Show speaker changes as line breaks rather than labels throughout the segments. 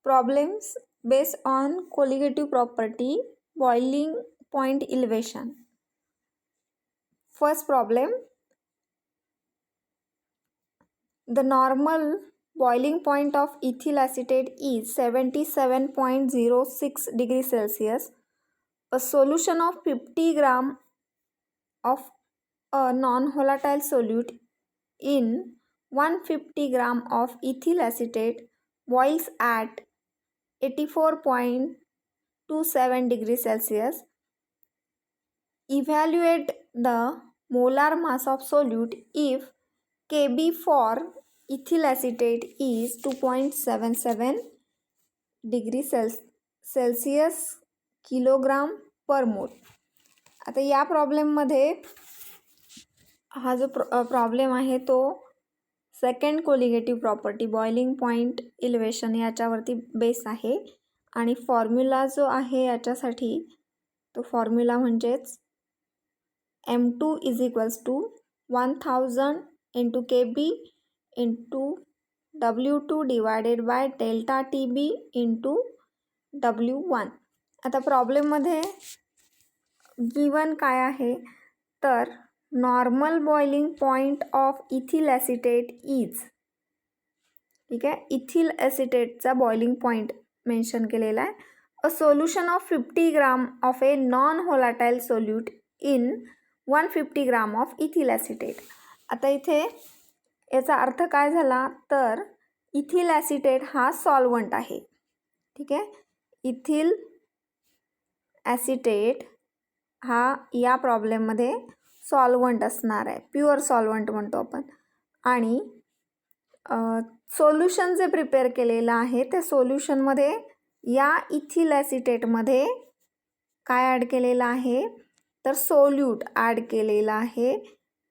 Problems based on colligative property, boiling point elevation. First problem, the normal boiling point of ethyl acetate is 77.06 degrees Celsius. A solution of 50 gram of a non-volatile solute in 150 gram of ethyl acetate boils at 84.27 degrees Celsius. Evaluate the molar mass of solute if Kb for ethyl acetate is 2.77 degree Celsius kilogram पर मोल. आता या प्रॉब्लेममध्ये हा जो problem आहे तो second colligative property boiling point elevation याच्यावरती base आहे आणि फॉर्म्युला जो आहे याच्यासाठी तो फॉर्म्युला म्हणजेच M2 is equals to 1000 into Kb into W2 divided by delta TB into W1. आता प्रॉब्लेममध्ये V1 काय आहे तर normal boiling point of ethyl acetate is, ठीक आहे, इथिल ॲसिटेटचा बॉइलिंग पॉईंट मेन्शन केलेला आहे. A solution of 50 gram of a non volatile solute in 150 gram of ethyl acetate. आता इथे याचा अर्थ काय झाला तर इथिल ॲसिटेट हा सॉल्वंट आहे, ठीक आहे. इथिल ॲसिटेट हा या प्रॉब्लेममध्ये सॉल्वंट असणार आहे, प्युअर सॉल्वंट म्हणतो आपण. आणि सोल्युशन जे प्रिपेअर केलेलं आहे त्या सोल्युशनमध्ये या इथिल ॲसिटेटमध्ये काय ॲड केलेलं आहे तर सोल्यूट ॲड केलेलं आहे,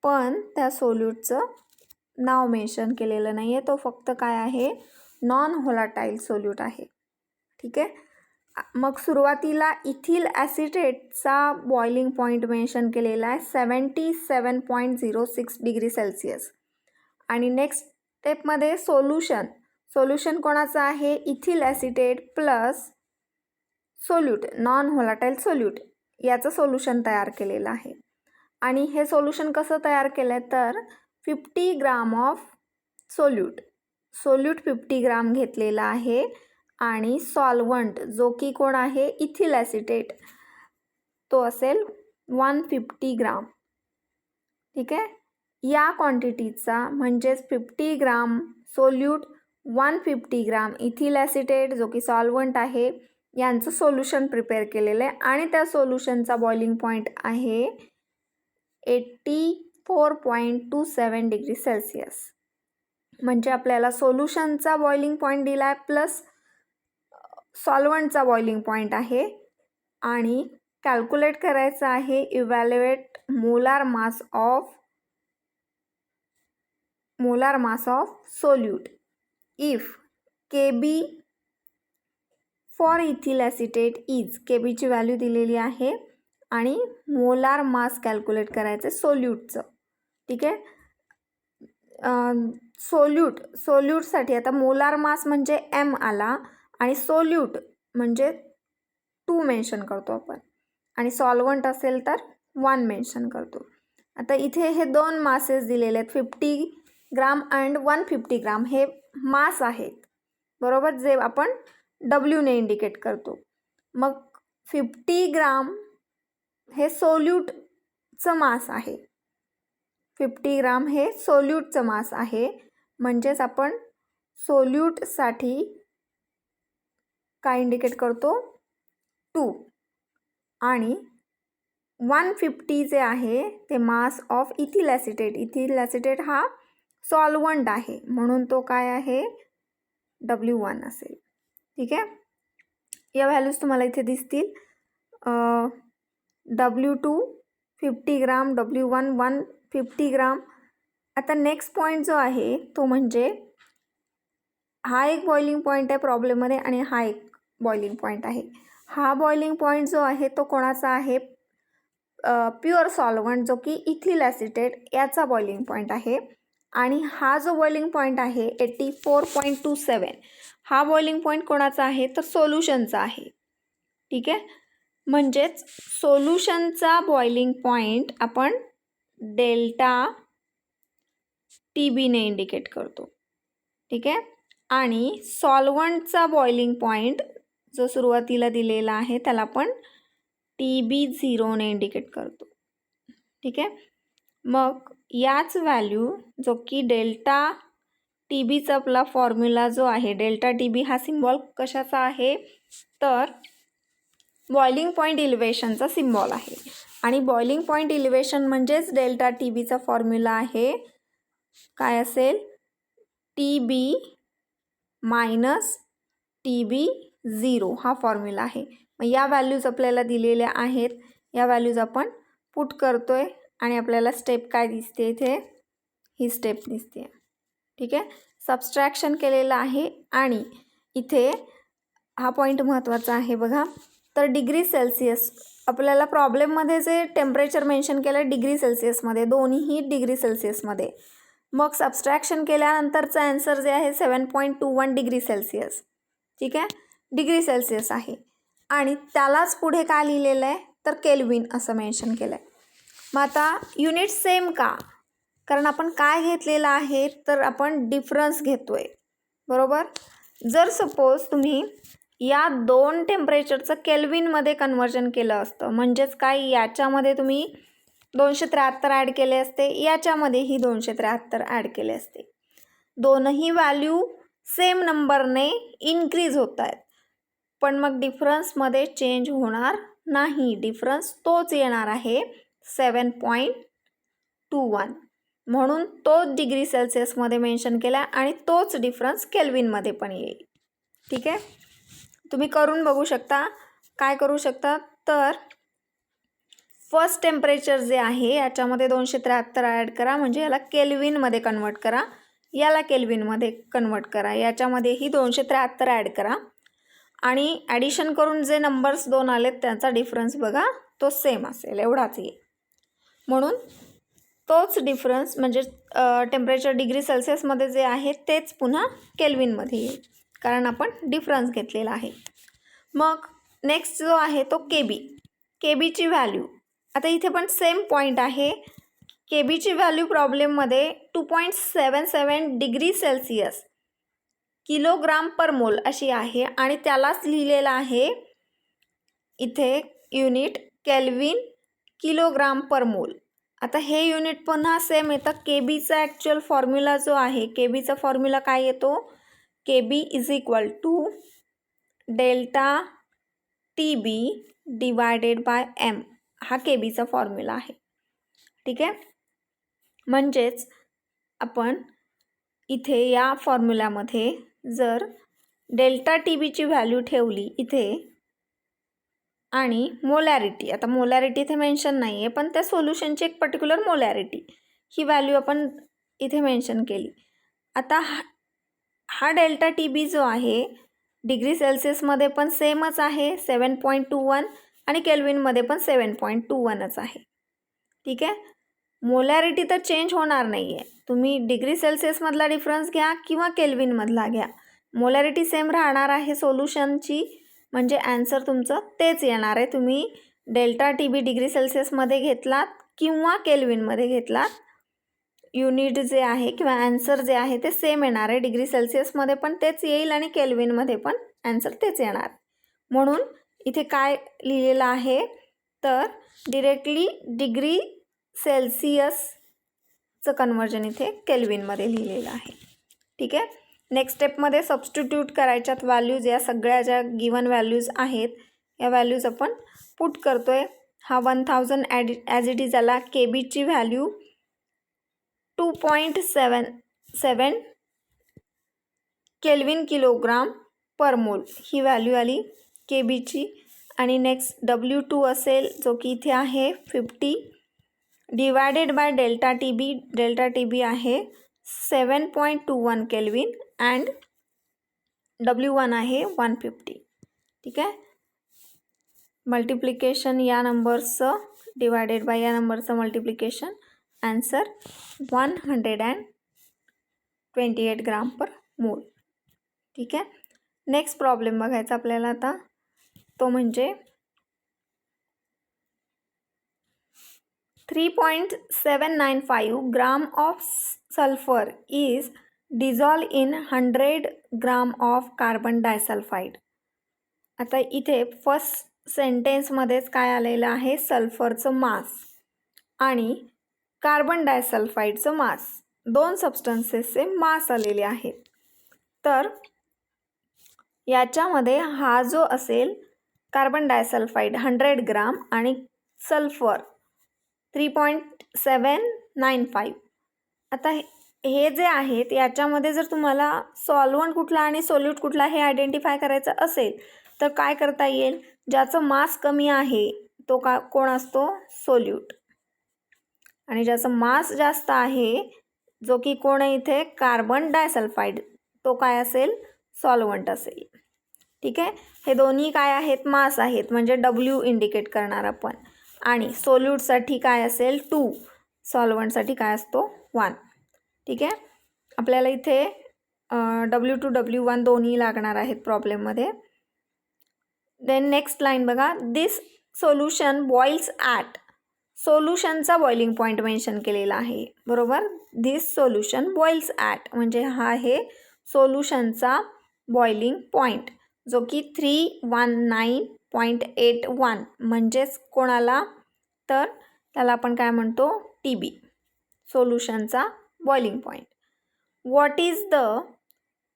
पण त्या सोल्यूटचं नाव मेन्शन केलेलं नाही आहे. तो फक्त काय आहे नॉन व्होलाटाईल सोल्यूट आहे, ठीक आहे. मग सुरुवातीला इथिल ॲसिटेटचा बॉइलिंग पॉईंट मेन्शन केलेला आहे 77.06 डिग्री सेल्सिअस. आणि नेक्स्ट स्टेपमध्ये सोल्युशन कोणाचं आहे ethyl acetate plus solute non volatile solute याचं सोल्युशन तयार केलेलं आहे. आणि हे सोल्युशन कसं तयार केलं आहे तर 50 ग्राम ऑफ सोल्यूट 50 ग्राम घेतलेला आहे आणि सॉल्वंट जो की कोण आहे इथिल ॲसिटेट तो असेल 150 ग्राम, ठीक आहे. या क्वांटिटीचा म्हणजेच 50 ग्राम सोल्यूट 150 ग्राम इथिल ॲसिटेट जो की सॉल्वंट आहे यांचं सोल्युशन प्रिपेअर केलेलं आहे आणि त्या सोल्युशनचा बॉइलिंग पॉईंट आहे 84.27 डिग्री सेल्सिअस. म्हणजे आपल्याला सोल्युशनचा बॉइलिंग पॉईंट दिला आहे प्लस सॉल्वंटचा बॉइलिंग पॉईंट आहे आणि कॅल्क्युलेट करायचं आहे evaluate molar mass of solute if Kb for ethyl acetate is, Kbची व्हॅल्यू दिलेली आहे आणि मोलार मास कॅल्क्युलेट करायचं सोल्यूटचं, ठीक आहे. सोल्यूटसाठी आता मोलार मास म्हणजे M आला आणि सोल्यूट म्हणजे 2 मेन्शन करतो आपण आणि सॉल्वंट असेल तर 1 मेन्शन करतो. आता इथे हे 2 मासेस दिलेले आहेत 50 ग्राम अँड 150 ग्राम हे मास आहेत बरोबर, जे आपण W ने इंडिकेट करतो. मग 50 ग्राम हे सोल्यूटचं मास आहे, 50 ग्राम हे सोल्यूटचं मास आहे. म्हणजेच आपण सोल्यूटसाठी काय इंडिकेट करतो 2 आणि 150 जे आहे ते मास ऑफ इथिल ॲसिटेट हा सॉल्वंट आहे म्हणून तो काय आहे W1 असेल, ठीक आहे. या व्हॅल्यूज तुम्हाला इथे दिसतील. W2 50 ग्राम, W1 150 ग्राम. आता नेक्स्ट पॉईंट जो आहे तो म्हणजे हा एक बॉइलिंग पॉईंट आहे प्रॉब्लेममध्ये आणि हा एक बॉइलिंग पॉईंट आहे. हा बॉइलिंग पॉईंट जो आहे तो कोणाचा आहे प्युअर सॉल्वंट जो की इथिल ॲसिटेट याचा बॉइलिंग पॉईंट आहे आणि हा जो बॉइलिंग पॉईंट आहे 84.27 हा बॉइलिंग पॉईंट कोणाचा आहे तर सोल्युशनचा आहे. ठीक आहे, म्हणजेच सोल्युशनचा बॉइलिंग पॉईंट आपण डेल्टा टी बीने इंडिकेट करतो. ठीक आहे, आणि सॉल्वंटचा बॉइलिंग पॉईंट जो सुरुवातीला दिलेला आहे त्याला आपण TB0 ने इंडिकेट करतो. ठीक आहे, मग याच व्हॅल्यू जो की डेल्टा TBचा आपला फॉर्म्युला जो आहे डेल्टा TB हा सिम्बॉल कशाचा आहे तर बॉइलिंग पॉईंट इलिव्हेशनचा सिम्बॉल आहे. आणि बॉइलिंग पॉईंट इलिव्हेशन म्हणजेच डेल्टा TBचा फॉर्म्युला आहे काय असेल TB मायनस TB0 हा फॉर्म्युला आहे. मग या व्हॅल्यूज आपल्याला दिलेल्या आहेत, या व्हॅल्यूज आपण पुट करतोय आणि आपल्याला स्टेप काय दिसते इथे ही स्टेप दिसते. ठीक आहे, सबस्ट्रॅक्शन केलेलं आहे आणि इथे हा पॉईंट महत्त्वाचा आहे बघा. तर डिग्री सेल्सिअस आपल्याला प्रॉब्लेममध्ये जे टेम्परेचर मेन्शन केलं डिग्री सेल्सिअसमध्ये, दोन्हीही डिग्री सेल्सिअसमध्ये. मग सबस्ट्रॅक्शन केल्यानंतरचं आन्सर जे आहे 7.21 डिग्री सेल्सिअस. ठीक आहे, डिग्री सेल्सिअस आहे आणि त्यालाच पुढे काय लिहिलेलं आहे तर केल्विन असं मेन्शन केलं आहे. मग आता युनिट सेम का, कारण आपण काय घेतलेलं आहे तर आपण डिफरन्स घेतो आहे बरोबर. जर सपोज तुम्ही या दोन टेम्परेचरचं केल्विनमध्ये कन्वर्जन केलं असतं म्हणजेच काय याच्यामध्ये तुम्ही 273 ॲड केले असते, याच्यामध्येही 273 ॲड केले असते. दोनही व्हॅल्यू सेम नंबरने इन्क्रीज होत आहेत पण मग डिफरन्समध्ये चेंज होणार नाही, डिफरन्स तोच येणार आहे 7.21. म्हणून तोच डिग्री सेल्सिअसमध्ये मेन्शन केला आणि तोच डिफरन्स केल्विनमध्ये पण येईल. ठीक आहे, तुम्ही करून बघू शकता. काय करू शकता तर फर्स्ट टेम्परेचर जे आहे याच्यामध्ये 273 ॲड करा म्हणजे याला केल्विनमध्ये कन्वर्ट करा, याला केल्विनमध्ये कन्वर्ट करा, याच्यामध्येही 273 ॲड करा आणि ॲडिशन करून जे नंबर्स दोन आलेत त्यांचा डिफरन्स बघा तो सेम असेल एवढाच येईल. म्हणून तोच डिफरन्स म्हणजे टेम्परेचर डिग्री सेल्सिअसमध्ये जे आहे तेच पुन्हा केल्विनमध्ये येईल कारण आपण डिफरन्स घेतलेला आहे. मग नेक्स्ट जो आहे तो केबीची व्हॅल्यू. आता इथे पण सेम पॉईंट आहे. केबीची व्हॅल्यू प्रॉब्लेममध्ये 2.77 डिग्री सेल्सिअस किलोग्राम पर मोल अशी आहे आणि त्यालाच लिहिलेलं आहे इथे युनिट केल्विन किलोग्राम पर मोल. आता हे युनिट पुन्हा सेम येतं. केबीचा ॲक्च्युअल फॉर्म्युला जो आहे केबीचा फॉर्म्युला काय येतो KB is equal to delta TB divided by M हा केबीचा फॉर्म्युला आहे. ठीक आहे, म्हणजेच आपण इथे या फॉर्म्युल्यामध्ये जर डेल्टा TBची व्हॅल्यू ठेवली इथे आणि मोलॅरिटी, आता मोलॅरिटी इथे मेन्शन नाही आहे पण त्या सोल्युशनची एक पर्टिक्युलर मोलॅरिटी ही व्हॅल्यू आपण इथे मेन्शन केली. आता हा डेल्टा TB जो आहे डिग्री सेल्सिअसमध्ये पण सेमच आहे 7.21 आणि केल्विनमध्ये पण 7.21च आहे. ठीक आहे, मोलॅरिटी तर चेंज होणार नाही आहे. तुम्ही डिग्री सेल्सिअसमधला डिफरन्स घ्या किंवा केल्विनमधला घ्या, मोलॅरिटी सेम राहणार आहे सोल्युशनची म्हणजे ॲन्सर तुमचं तेच येणार आहे. तुम्ही डेल्टा TB डिग्री सेल्सिअसमध्ये घेतलात किंवा केल्विनमध्ये घेतलात युनिट जे आहे किंवा ॲन्सर जे आहे ते सेम येणार आहे. डिग्री सेल्सिअसमध्ये पण तेच येईल आणि केल्विनमध्ये पण ॲन्सर तेच येणार. म्हणून इथे काय लिहिलेलं आहे तर डिरेक्टली डिग्री सेल्सिअसचं कन्वर्जन इथे केल्विनमध्ये लिहिलेलं आहे. ठीक आहे, नेक्स्ट स्टेपमध्ये सबस्टिट्यूट करायच्यात व्हॅल्यूज. या सगळ्या ज्या गिवन व्हॅल्यूज आहेत या व्हॅल्यूज आपण पुट करतो आहे. हा 1000 ॲज इट इज आला. केबीची व्हॅल्यू 2.77 केल्विन किलोग्राम पर मोल ही व्हॅल्यू आली केबीची. आणि नेक्स्ट W2 असेल जो की इथे आहे 50 divided by delta TB. Delta TB आहे 7.21 केल्विन अँड W1 आहे 150. ठीक आहे, मल्टिप्लिकेशन या नंबर्सचं डिवायडेड बाय या नंबरचं मल्टिप्लिकेशन, आन्सर 150. 28 ग्राम पर मोल. ठीक आहे. नेक्स्ट प्रॉब्लेम बघायचा आपल्याला आता, तो म्हणजे 3.795 gram of sulphur is dissolve in 100 gram of carbon disulphide. आता इथे फर्स्ट सेंटेन्समध्येच काय आलेलं आहे, सल्फरचं मास आणि कार्बन डायसल्फाईडचं मास, दोन सबस्टन्सेसचे मास आलेले आहेत. तर याच्यामध्ये हा जो असेल कार्बन डायसल्फाईड 100 ग्राम आणि सल्फर 3.795. आता हे जे आहेत याच्यामध्ये जर तुम्हाला सॉल्व्हंट कुठला आणि सोल्यूट कुठला हे आयडेंटिफाय करायचं असेल तर काय करता येईल, ज्याचं मास कमी आहे तो कोण असतो, सोल्यूट, आणि ज्याचं मास जास्त आहे जो की कोण आहे इथे, कार्बन डायसल्फाईड, तो काय असेल, सॉल्व्हंट असेल. ठीक आहे. हे दोन्ही काय आहेत, मास आहेत, म्हणजे W इंडिकेट करणार आपण. आणि सोल्यूटसाठी काय असेल 2, सॉल्व्हंटसाठी काय असतो 1. ठीक आहे. आपल्याला इथे W2 W1 दोन्ही लागणार आहेत प्रॉब्लेममध्ये. देन नेक्स्ट लाईन बघा, दिस सोल्युशन बॉइल्स ॲट, सोल्युशनचा बॉइलिंग पॉईंट मेन्शन केलेला आहे. बरोबर, दिस सोल्युशन बॉइल्स ॲट म्हणजे हा आहे सोल्युशनचा बॉइलिंग पॉईंट, जो की 319.81 म्हणजेच कोणाला, तर त्याला आपण काय म्हणतो, TB, सोल्युशनचा boiling point. What is the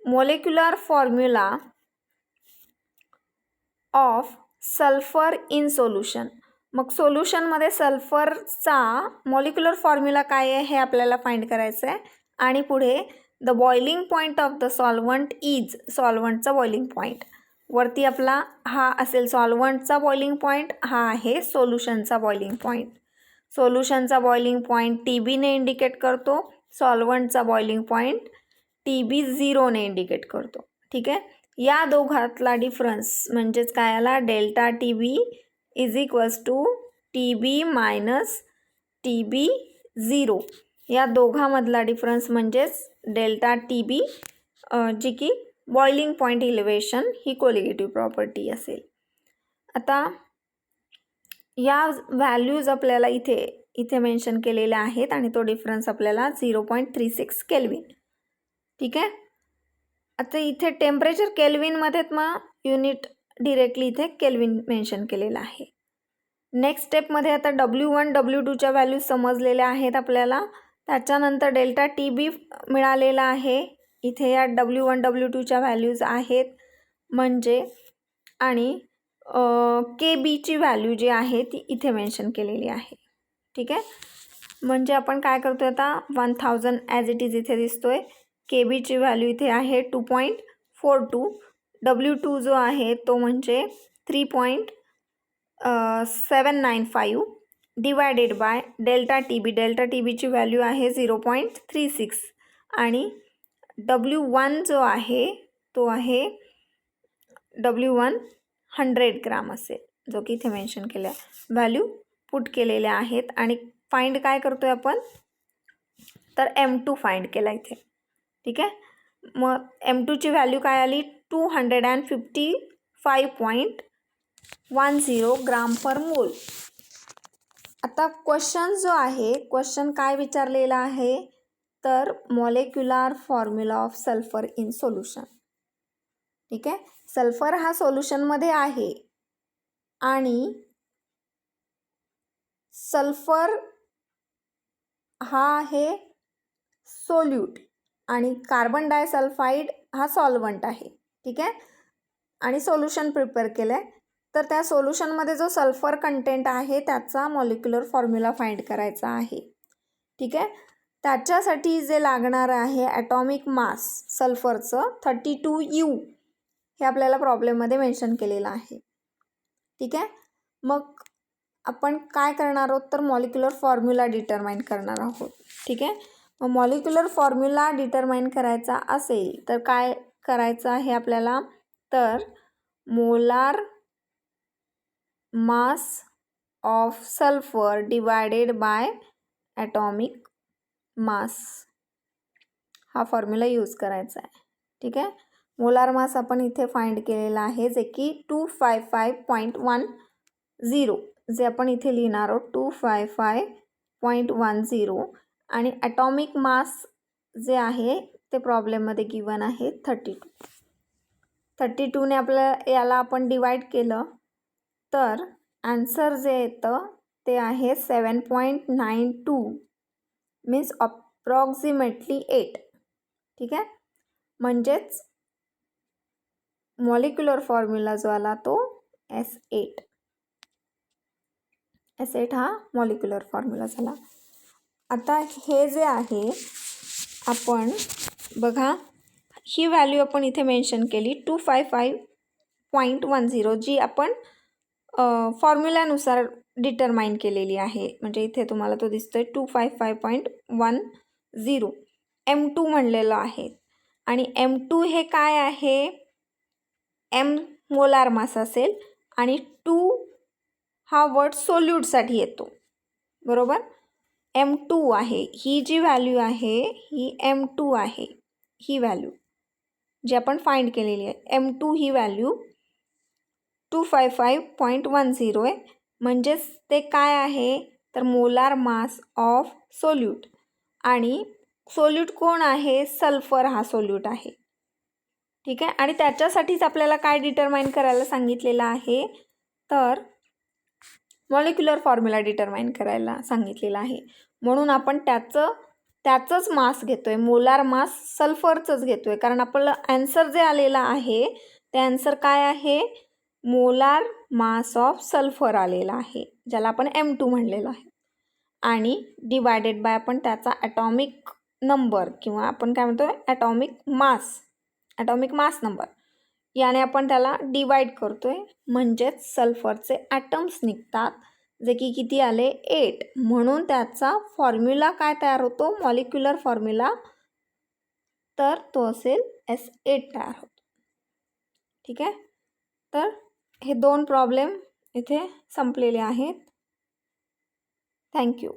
molecular formula of sulphur in solution. मग सोल्युशनमध्ये सल्फरचा मॉलिक्युलर फॉर्म्युला काय आहे हे आपल्याला फाइंड करायचं आहे. आणि पुढे the boiling point of the solvent is, सॉल्व्हंटचा बॉइलिंग पॉईंट. वरती आपला हा असेल सॉल्व्हंटचा बॉइलिंग पॉईंट, हा आहे सोल्युशनचा बॉइलिंग पॉईंट. सोल्युशनचा बॉइलिंग पॉईंट TBने इंडिकेट करतो, सॉल्व्हंटचा बॉइलिंग पॉईंट TB 0ने इंडिकेट करतो. ठीक आहे. या दोघातला डिफरन्स म्हणजेच काय आला, delta TB is equals to TB minus TB 0. या दोघांमधला डिफरन्स म्हणजेच डेल्टा TB, जी की बॉइलिंग पॉईंट इलेव्हेशन ही कोलिगेटिव्ह प्रॉपर्टी असेल. आता या व्हॅल्यूज आपल्याला इथे मेन्शन केलेल्या आहेत आणि तो डिफरन्स आपल्याला 0.36 केल्विन. ठीक आहे. आता इथे टेम्परेचर केल्विनमध्येच मग युनिट डिरेक्टली इथे केल्विन मेन्शन केलेलं आहे. नेक्स्ट स्टेपमध्ये आता W1 W2च्या व्हॅल्यूज समजलेल्या आहेत आपल्याला. त्याच्यानंतर डेल्टा TB मिळालेला आहे, इथे या W1 W2च्या व्हॅल्यूज आहेत म्हणजे, आणि KBची व्हॅल्यू जी आहे ती इथे मेन्शन केलेली आहे. ठीक आहे. म्हणजे आपण काय करतो आता, 1000 ॲज इट इज इथे दिसतोय. KBची व्हॅल्यू इथे आहे 2.42. W2 जो आहे तो म्हणजे 3.795 डिवायडेड बाय डेल्टा TB. डेल्टा TBची व्हॅल्यू आहे 0.36 आणि W1 जो आहे तो आहे W1 100 ग्राम असेल, जो की इथे मेन्शन केला आहे. व्हॅल्यू पुट केलेल्या आहेत आणि फाइंड काय करतोय आपण, तर M2 फाइंड केला इथे. ठीक आहे. मग M2ची व्हॅल्यू काय आली, 255.10 ग्राम पर मोल. आता क्वेश्चन जो आहे, क्वेश्चन काय विचारलेला आहे, तर molecular formula of sulphur in solution. ठीक आहे. सल्फर हा सोल्युशनमध्ये आहे आणि सल्फर हा आहे सोल्यूट आणि कार्बन डायसल्फाईड हा सॉल्व्हंट आहे. ठीक आहे. आणि सोल्युशन प्रिपेअर केलं आहे, तर त्या सोल्युशनमध्ये जो सल्फर कंटेंट आहे त्याचा मॉलिक्युलर फॉर्म्युला फाइंड करायचा आहे. ठीक आहे. त्याच्यासाठी जे लागणार आहे ॲटॉमिक मास सल्फरचं 32U हे आपल्याला प्रॉब्लेममध्ये मेन्शन केलेलं आहे. ठीक आहे. मग आपण काय करणार आहोत, तर मॉलिक्युलर फॉर्म्युला डिटरमाइन करणार आहोत. ठीक आहे. मग मॉलिक्युलर फॉर्म्युला डिटरमाइन करायचा असेल तर काय करायचं आहे आपल्याला, तर molar mass of sulphur divided by atomic mass हा फॉर्म्युला यूज करायचा आहे. ठीक आहे. मोलार मास आपण इथे फाइंड केलेला आहे जे की 255.10 जे आपण इथे लिहिणार आहोत 255.10 आणि ॲटॉमिक मास जे आहे ते प्रॉब्लेममध्ये गिवन आहे 32ने आपल्याला याला आपण डिवाइड केलं तर आन्सर जे येतं ते आहे 7.92 मीन्स अप्रॉक्सिमेटली 8. ठीक आहे. म्हणजेच मॉलिक्युलर फॉर्म्युला जो आला तो S8 हा मॉलिक्युलर फॉर्म्युला झाला. आता हे जे आहे आपण बघा ही व्हॅल्यू आपण इथे मेन्शन केली 255.10 जी आपण फॉर्म्युल्यानुसार डिटरमाइन केलेली आहे. म्हणजे इथे तुम्हाला तो दिसतोय 255.10 M2 म्हणलेलं आहे आणि M2 हे काय आहे, M मोलार मास असेल आणि 2 हा वर्ड सोल्यूटसाठी येतो बरोबर. M2 आहे ही जी व्हॅल्यू आहे ही M2 आहे. ही व्हॅल्यू जी आपण फाइंड केलेली आहे M2 ही व्हॅल्यू 255.10 आहे. म्हणजेच ते काय आहे तर मोलार मास ऑफ सोल्यूट आणि सोल्यूट कोण आहे, सल्फर हा सोल्यूट आहे. ठीक आहे. आणि त्याच्यासाठीच आपल्याला काय डिटरमाइन करायला सांगितलेलं आहे तर मॉलिक्युलर फॉर्म्युला डिटरमाइन करायला सांगितलेला आहे. म्हणून आपण त्याचंच मास घेतोय, मोलार मास सल्फरचंच घेतोय कारण आपलं आन्सर जे आलेलं आहे ते आन्सर काय आहे, मोलार मास ऑफ सल्फर आलेला आहे ज्याला आपण M2 म्हणलेलं आहे आणि डिवायडेड बाय आपण त्याचा ॲटॉमिक नंबर किंवा आपण काय म्हणतो ॲटॉमिक मास नंबर याने आपण त्याला डिवाइड करतोय. म्हणजेच सल्फरचे ॲटम्स निघतात जे की किती आले 8. म्हणून त्याचा फॉर्म्युला काय तयार होतो, मॉलिक्युलर फॉर्म्युला, तर तो असेल S8 तयार होतो. ठीक आहे. तर हे 2 प्रॉब्लेम इथे संपलेले आहेत. थँक्यू.